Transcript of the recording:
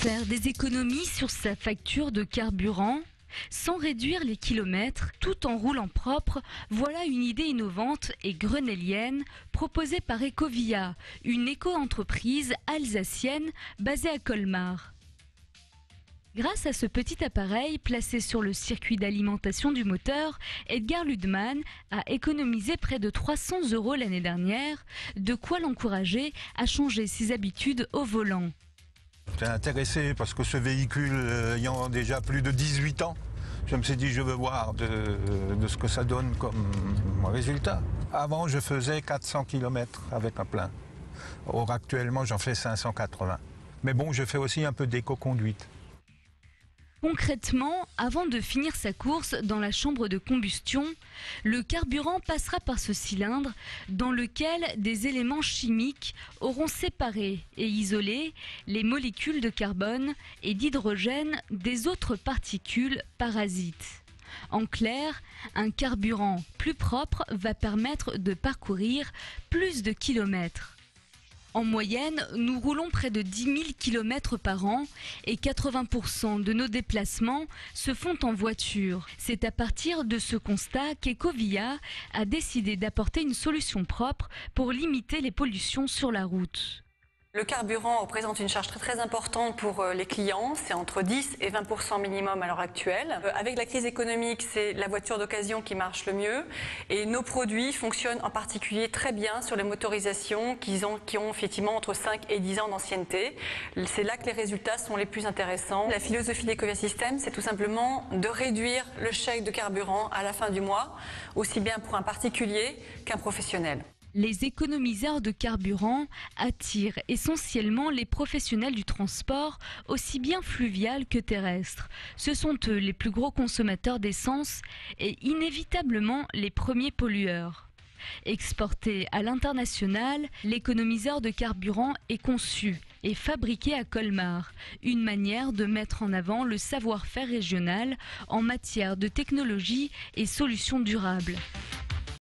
faire des économies sur sa facture de carburant sans réduire les kilomètres, tout en roulant propre? Voilà une idée innovante et grenellienne proposée par Ecovia, une éco-entreprise alsacienne basée à Colmar. Grâce à ce petit appareil placé sur le circuit d'alimentation du moteur, Edgar Ludman a économisé près de 300 € l'année dernière, de quoi l'encourager à changer ses habitudes au volant. J'étais intéressé parce que ce véhicule ayant déjà plus de 18 ans, je me suis dit je veux voir de ce que ça donne comme résultat. Avant je faisais 400 km avec un plein. Or actuellement j'en fais 580. Mais bon, je fais aussi un peu d'éco-conduite. Concrètement, avant de finir sa course dans la chambre de combustion, le carburant passera par ce cylindre dans lequel des éléments chimiques auront séparé et isolé les molécules de carbone et d'hydrogène des autres particules parasites. En clair, un carburant plus propre va permettre de parcourir plus de kilomètres. En moyenne, nous roulons près de 10 000 km par an et 80% de nos déplacements se font en voiture. C'est à partir de ce constat qu'Ecovia a décidé d'apporter une solution propre pour limiter les pollutions sur la route. Le carburant représente une charge très importante pour les clients, c'est entre 10 et 20% minimum à l'heure actuelle. Avec la crise économique, c'est la voiture d'occasion qui marche le mieux et nos produits fonctionnent en particulier très bien sur les motorisations qui ont effectivement entre 5 et 10 ans d'ancienneté. C'est là que les résultats sont les plus intéressants. La philosophie d'Ecovia System, c'est tout simplement de réduire le chèque de carburant à la fin du mois, aussi bien pour un particulier qu'un professionnel. Les économiseurs de carburant attirent essentiellement les professionnels du transport, aussi bien fluvial que terrestre. Ce sont eux les plus gros consommateurs d'essence et inévitablement les premiers pollueurs. Exporté à l'international, l'économiseur de carburant est conçu et fabriqué à Colmar, une manière de mettre en avant le savoir-faire régional en matière de technologie et solutions durables.